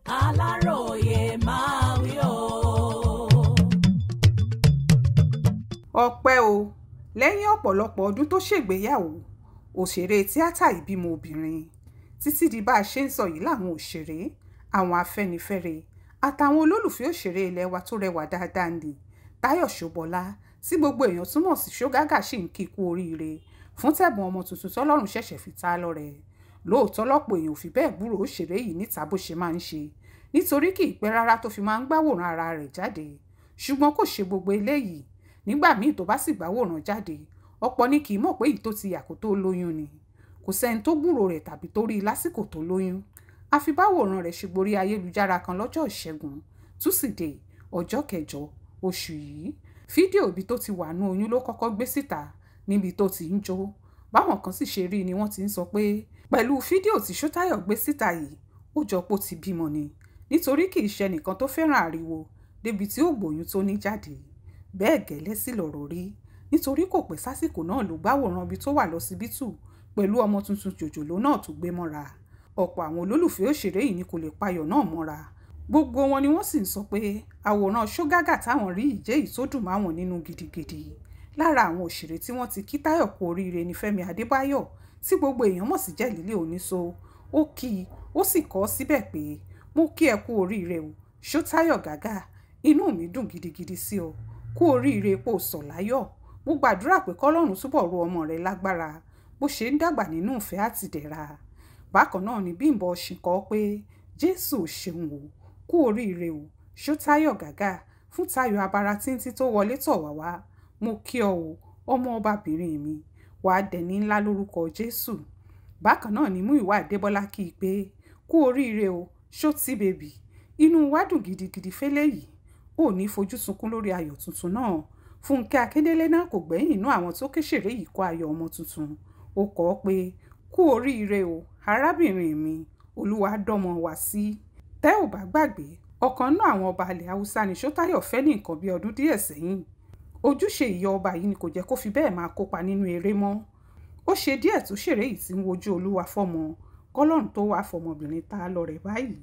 Aláròyé máa wí o. ọpẹ́ o lẹ́yìn ọ̀pọ̀lọpọ̀ ọdún tó ṣègbéyàwó òṣèré tíátà ìbímọ obìnrin títí di bá a ṣe ń sọ yìí làwọn òṣèré àwọn afẹ́nifẹ́re àtàwọn olólùfẹ́ òṣèré ilé wa tó rẹwà dáadáa ní Táyọ̀ Ṣóbọlá tí gbogbo èèyàn túmọ̀ sí Ṣógágà ṣì ń kí kú oríire fún tẹ̀bùn ọmọ tuntun tọ́lọ́run ṣẹ̀ṣẹ̀ fi ta lọ́rẹ. Lóòótọ́ lọ́pọ̀ èèyàn ò fi bẹ́ẹ̀ gbúròó òṣèré yìí níta bó ṣe máa ń ṣe nítorí kì í pẹ́ rárá tó fi máa ń gbàwòrán ara rẹ̀ jáde, ṣùgbọ́n kò ṣe gbogbo eléyìí. Nígbà míì tó bá sì gbàwòrán jáde ọ̀pọ̀ ni kì í mọ̀ pé èyí tó ti yà kó tó lóyún ni. Kò sẹ́ni tó gbúròó rẹ̀ tàbí tó rí i lásìkò tó lóyún. Àfi báwòrán rẹ̀ ṣe gborí ayélujára kan lọ́jọ́ Ìṣẹ́gun túsídẹ̀ẹ́ ọjọ́ 8 oṣù yìí. Fídíò ibi tó ti wà nú oyún ló kọ́kọ́ gbé síta níbi tó ti ń jó. Báwọn kan sì ṣe rí ni wọ́n ti ń sọ pé pẹ̀lú fídíò tí Ṣótáyọ̀ gbé síta yìí ó jọ pé ó ti bímọ ni, nítorí kì í ṣe nìkan tó fẹ́ràn ariwo débi tí ó gbóyún tó ní jáde. Bẹ́ẹ̀ gẹ́lẹ́ sì lọ̀rọ̀ rí, nítorí kò pẹ́ sásìkò náà ló gbàwòrán ibi tó wà lọ́sibítù pẹ̀lú ọmọ tuntun jòjòló náà tó gbé mọ́ra. Ọ̀pọ̀ àwọn olólùfẹ́ òṣèré yìí ni kò lè payọ̀ náà mọ́ra. Gbogbo wọn ni wọ́n sì ń sọ pé àwòrán Ṣógágà táwọn rí ìjẹ́ yìí tó dùn máwọn nínú gidigidi. Lára àwọn òṣèré tí wọ́n ti kí Táyọ̀ kú oríire ni Fẹ́mi Adébáyọ̀ tí gbogbo èèyàn mọ̀ sí Jẹ̀lílì Oníṣó. Ó kí i ó sì kọ síbẹ̀ pé mo kí ẹ kú oríire o Ṣótáyọ̀ Gágà, inú mi dùn gidigidi sí ọ, kú oríire epo sọ̀ láyọ̀. Mo gbàdúrà pé kọ́lọ́run túbọ̀ ro ọmọ rẹ lágbára bó ṣe ń dàgbà nínú ìfẹ́ àti ìdẹ̀ra. Bákan náà ni Bímbọ́ Ọ̀ṣìn kọ pé Jésù ṣeun o, kú oríire o Ṣótáyọ̀ Gágà fún tayọ̀ abara tíntín tó wọlé tọ̀ wá wá. Mo kí ọ o ọmọ ọbabìnrin mi, wàá dẹni ńlá lórúkọ Jésù. Bákan náà ni Múyìwá Adébọ́lá kí i pé kú oríire o Ṣótí bèbí, inú wa dùn gidigidi fẹ́lẹ́ yìí, ò ní fojú sunkún lórí ayọ̀ tuntun náà. Fúnkẹ́ Akíndélé náà kò gbẹ́yìn inú àwọn tó kéṣèré yìí kó ayọ̀ ọmọ tuntun. Ó kọ pé kú oríire o arábìnrin mi, Olúwa dọ́mọ wá sí. Tẹ́ ò bá gbàgbé ọ̀kan náà àwọn ọba ilẹ̀ Haúsá ni Ṣótáyọ̀ fẹ́ ní nǹkan bí ọdún díẹ̀ sẹ́yìn. Ojúṣe ìyá ọba yìí ni kò jẹ́ kó fi bẹ́ẹ̀ máa kópa nínú eré mọ́. Ó ṣe díẹ̀ tó ṣèré yìí tí ń wojú Olúwa fọ́mọ, kọ́lọ́run tó wá fọmọbìnrin ta lọ́rẹ báyìí.